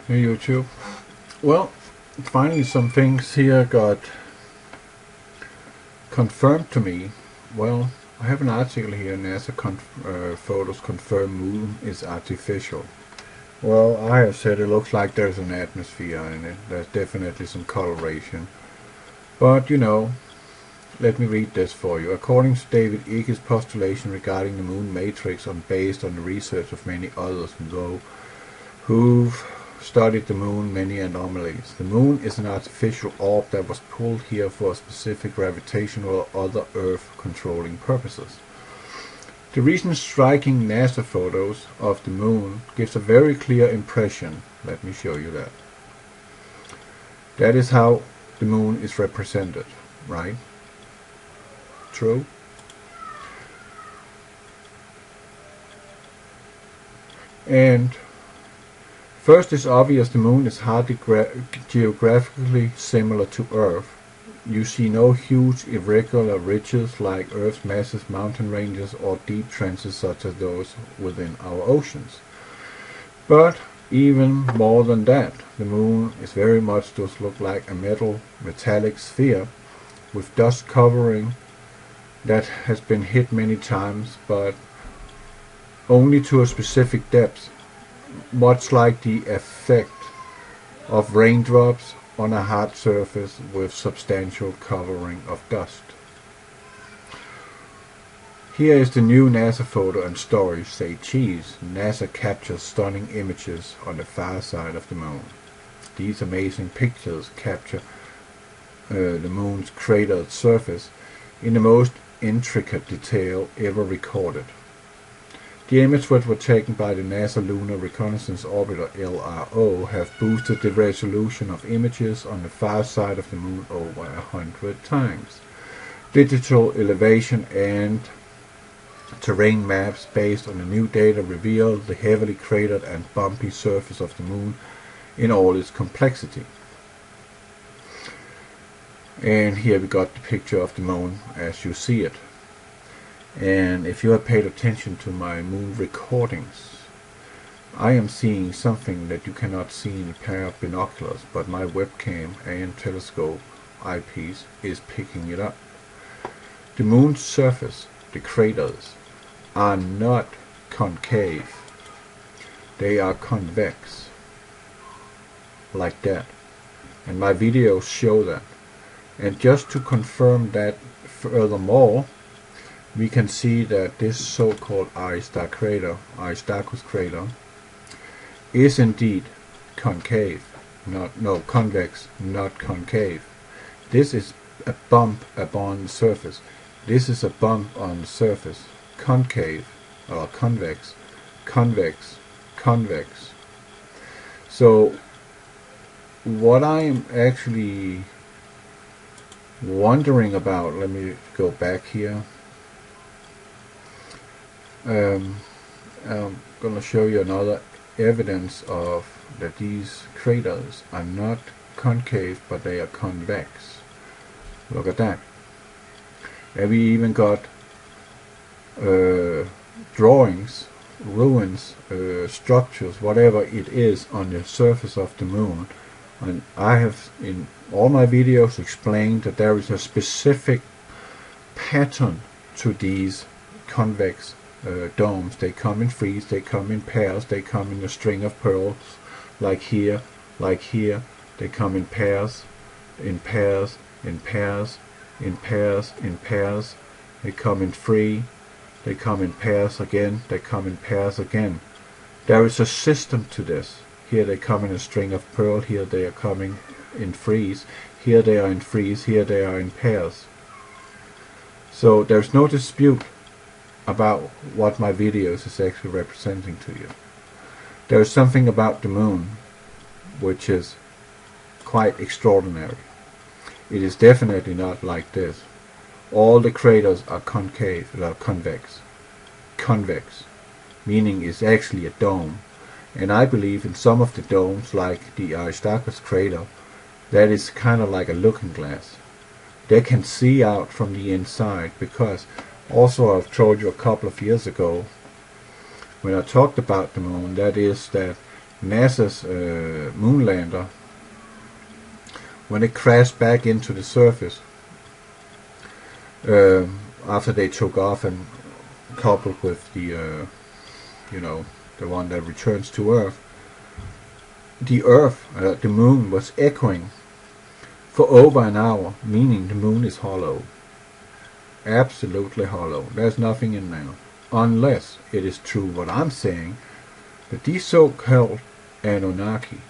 Hey YouTube. Well, finally some things here got confirmed to me. Well, I have an article here, NASA photos confirm moon is artificial. Well, I have said it looks like there's an atmosphere in it. There's definitely some coloration. But, let me read this for you. According to David Icke's postulation regarding the moon matrix based on the research of many others, though, who've studied the moon many anomalies. The moon is an artificial orb that was pulled here for specific gravitational or other Earth controlling purposes. The recent striking NASA photos of the moon gives a very clear impression. Let me show you that. That is how the moon is represented, right? True? And first, it's obvious the moon is hardly geographically similar to Earth. You see no huge irregular ridges like Earth's massive mountain ranges or deep trenches such as those within our oceans. But even more than that, the moon is very much does look like a metallic sphere with dust covering that has been hit many times, but only to a specific depth, much like the effect of raindrops on a hard surface with substantial covering of dust. Here is the new NASA photo, and stories say, geez, NASA captures stunning images on the far side of the moon. These amazing pictures capture the moon's cratered surface in the most intricate detail ever recorded. The images which were taken by the NASA Lunar Reconnaissance Orbiter LRO have boosted the resolution of images on the far side of the moon over 100 times. Digital elevation and terrain maps based on the new data reveal the heavily cratered and bumpy surface of the moon in all its complexity. And here we got the picture of the moon as you see it. And if you have paid attention to my moon recordings, I am seeing something that you cannot see in a pair of binoculars, but my webcam and telescope eyepiece is picking it up. The moon's surface, the craters, are not concave. They are convex. Like that. And my videos show that. And just to confirm that furthermore, we can see that this so-called Aristarchus crater is indeed concave, convex, not concave. This is a bump upon the surface. This is a bump on the surface. Concave, or convex, convex, convex. So, what I am actually wondering about, let me go back here. I'm going to show you another evidence of that these craters are not concave, but they are convex. Look at that. And we even got drawings, ruins, structures, whatever it is on the surface of the moon. And I have in all my videos explained that there is a specific pattern to these convex domes. They come in threes, they come in pairs, they come in a string of pearls, like here, like here. They come in pairs, in pairs, in pairs, in pairs, in pairs. They come in three, they come in pairs again, they come in pairs again. There is a system to this. Here they come in a string of pearl, here they are coming in threes, here they are in threes, here they are in pairs. So there's no dispute about what my videos is actually representing to you. There is something about the moon which is quite extraordinary. It is definitely not like this. All the craters are concave, convex. Convex, meaning it's actually a dome. And I believe in some of the domes, like the Aristarchus crater, that is kind of like a looking glass. They can see out from the inside, because also I've told you a couple of years ago when I talked about the moon, that is that NASA's moon lander, when it crashed back into the surface after they took off and coupled with the the one that returns to Earth, the moon was echoing for over an hour, meaning the moon is hollow. Absolutely hollow. There's nothing in there. Unless it is true what I'm saying, that these so-called Anunnaki,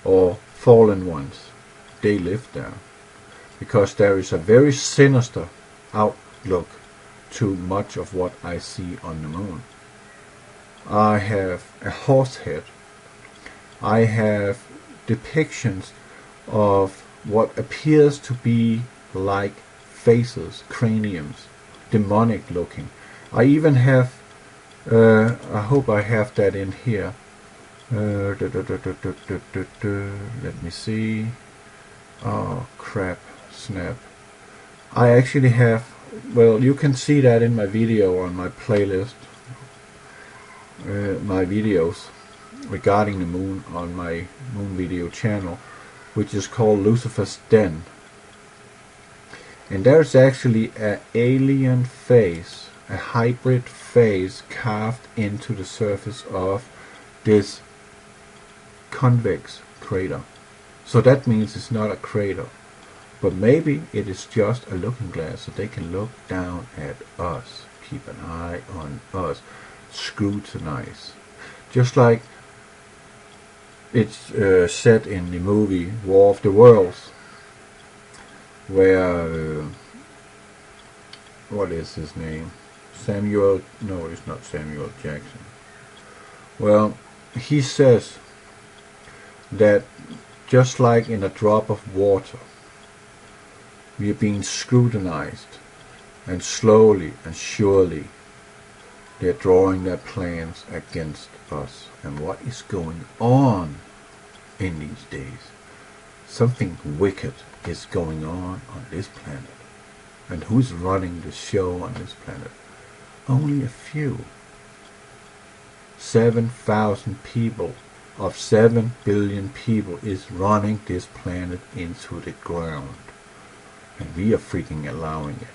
or fallen ones, they live there. Because there is a very sinister outlook to much of what I see on the moon. I have a horse head. I have depictions of what appears to be like faces, craniums, demonic looking. I even have, I hope I have that in here. Let me see. Oh crap, snap. I actually have, well, you can see that in my video on my playlist, my videos regarding the moon on my moon video channel, which is called Lucifer's Den. And there's actually an alien face, a hybrid face carved into the surface of this convex crater. So that means it's not a crater, but maybe it is just a looking glass so they can look down at us, keep an eye on us, scrutinize. Just like it's said in the movie War of the Worlds, where what is his name? No, it's not Samuel Jackson. Well, he says that just like in a drop of water, we are being scrutinized, and slowly and surely they're drawing their plans against us. And what is going on in these days? Something wicked is going on this planet. And who's running the show on this planet? Only a few. 7,000 people of 7 billion people is running this planet into the ground. And we are freaking allowing it.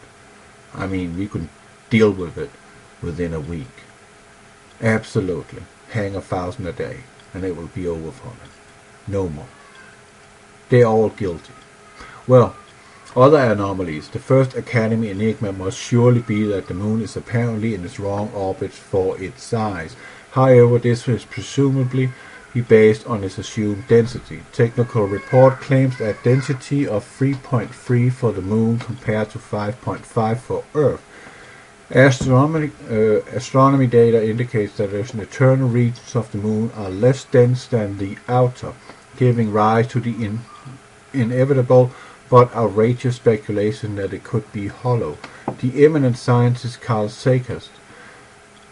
I mean, we could deal with it within a week. Absolutely. Hang 1,000 a day and it will be over for them. No more. They're all guilty. Well, other anomalies. The first Academy enigma must surely be that the moon is apparently in its wrong orbit for its size. However, this is presumably be based on its assumed density. Technical report claims a density of 3.3 for the moon compared to 5.5 for Earth. Astronomy data indicates that the internal regions of the moon are less dense than the outer, giving rise to the inevitable but outrageous speculation that it could be hollow. The eminent scientist Carl Sagan,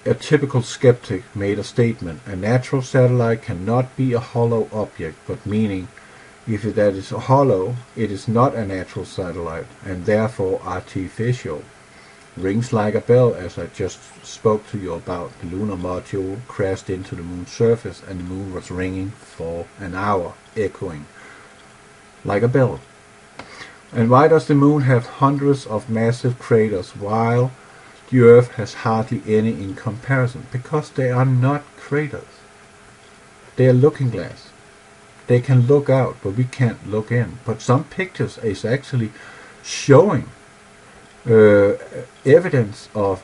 a typical skeptic, made a statement: a natural satellite cannot be a hollow object, but meaning if that is hollow, it is not a natural satellite, and therefore artificial. Rings like a bell, as I just spoke to you about. The lunar module crashed into the moon's surface, and the moon was ringing for an hour, echoing like a bell. And why does the moon have hundreds of massive craters while the Earth has hardly any in comparison? Because they are not craters. They are looking glass. They can look out, but we can't look in. But some pictures is actually showing evidence of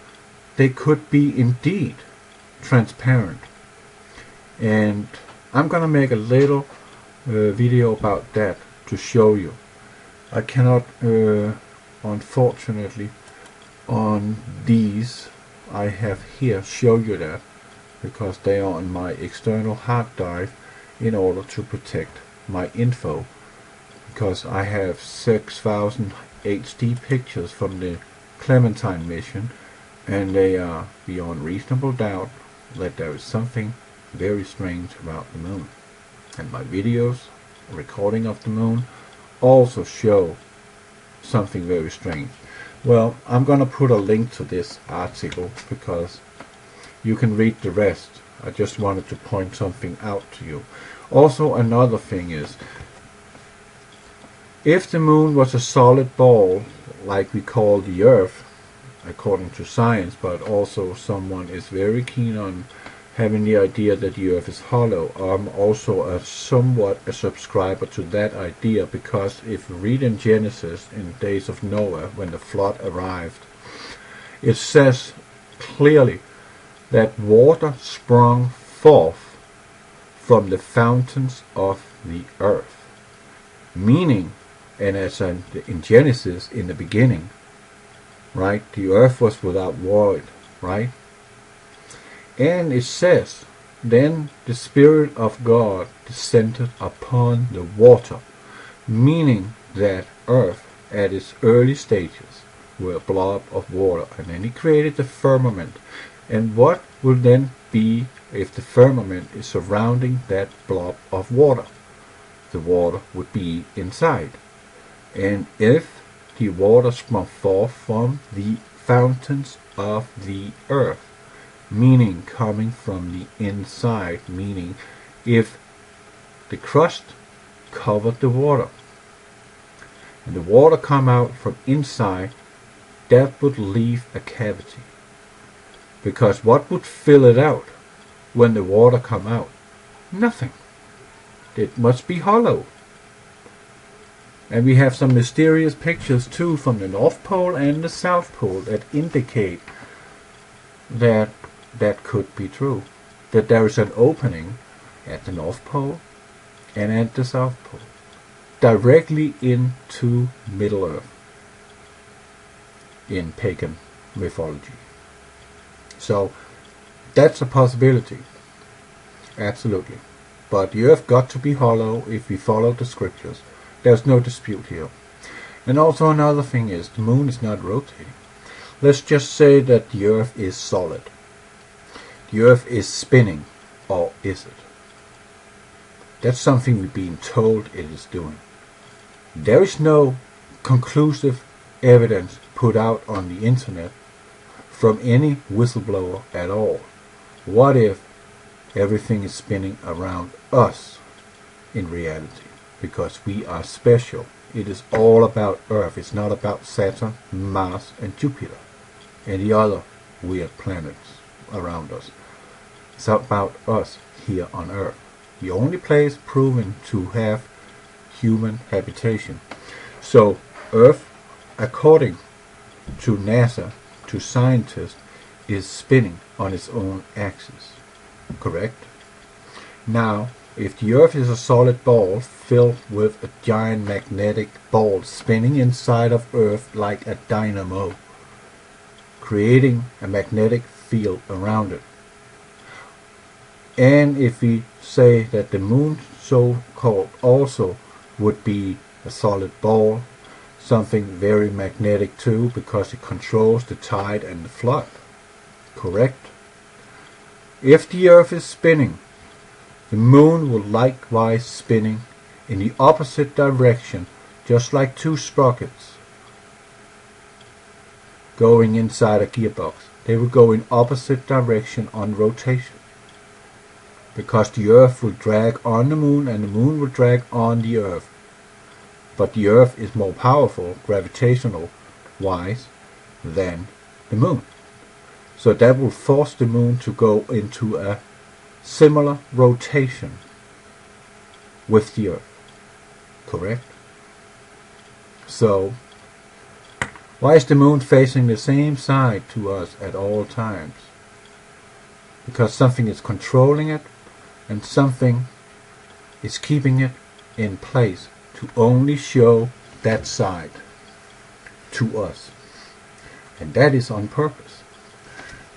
they could be indeed transparent. And I'm gonna make a little video about that to show you. I cannot unfortunately on these I have here show you that, because they are on my external hard drive in order to protect my info, because I have 6,000 HD pictures from the Clementine mission, and they are beyond reasonable doubt that there is something very strange about the moon. And my videos, recording of the moon, also show something very strange. Well, I'm gonna put a link to this article because You can read the rest. I just wanted to point something out to you. Also, another thing is, if the moon was a solid ball, like we call the Earth, according to science, but also someone is very keen on having the idea that the Earth is hollow. I'm also somewhat a subscriber to that idea, because if you read in Genesis, in the days of Noah, when the flood arrived, it says clearly that water sprung forth from the fountains of the earth. Meaning, and as in Genesis, in the beginning, right, the earth was without void, right? And it says, then the Spirit of God descended upon the water, meaning that earth at its early stages were a blob of water, and then he created the firmament. And what will then be if the firmament is surrounding that blob of water? The water would be inside. And if the water sprung forth from the fountains of the earth, meaning coming from the inside, meaning if the crust covered the water and the water come out from inside, that would leave a cavity. Because what would fill it out when the water come out? Nothing. It must be hollow. And we have some mysterious pictures too from the North Pole and the South Pole that indicate that that could be true. That there is an opening at the North Pole and at the South Pole, directly into Middle Earth in pagan mythology. So that's a possibility, absolutely. But the earth got to be hollow if we follow the scriptures. There's no dispute here. And also another thing is, the moon is not rotating. Let's just say that the earth is solid. The earth is spinning, or is it? That's something we're being told it is doing. There is no conclusive evidence put out on the internet from any whistleblower at all. What if everything is spinning around us in reality? Because we are special. It is all about Earth. It's not about Saturn, Mars, and Jupiter, and the other weird planets around us. It's about us here on Earth. The only place proven to have human habitation. So Earth, according to NASA, to scientists, is spinning on its own axis. Correct? Now, if the Earth is a solid ball filled with a giant magnetic ball spinning inside of Earth like a dynamo, creating a magnetic field around it. And if we say that the moon, so-called, also would be a solid ball, something very magnetic too, because it controls the tide and the flood. Correct? If the Earth is spinning, the moon will likewise spinning in the opposite direction, just like two sprockets going inside a gearbox. They will go in opposite direction on rotation, because the Earth will drag on the moon and the moon will drag on the Earth. But the Earth is more powerful, gravitational wise, than the moon. So that will force the moon to go into a similar rotation with the Earth. Correct? So, why is the moon facing the same side to us at all times? Because something is controlling it, and something is keeping it in place to only show that side to us. And that is on purpose.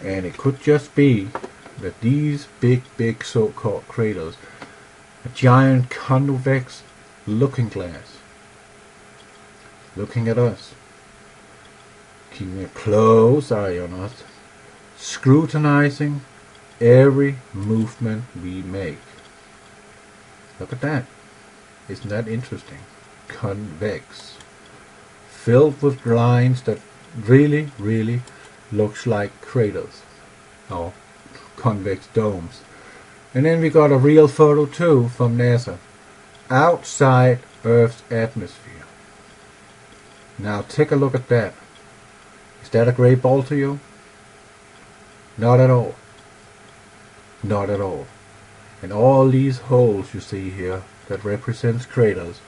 And it could just be that these big so-called craters, a giant convex looking glass, looking at us, keeping a close eye on us, scrutinizing every movement we make. Look at that. Isn't that interesting? Convex, filled with lines that really looks like craters or convex domes. And then we got a real photo too from NASA. Outside Earth's atmosphere. Now take a look at that. Is that a great ball to you? Not at all. Not at all. And all these holes you see here that represents craters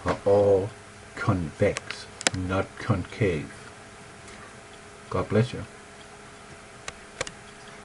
are all convex, not concave. God bless you.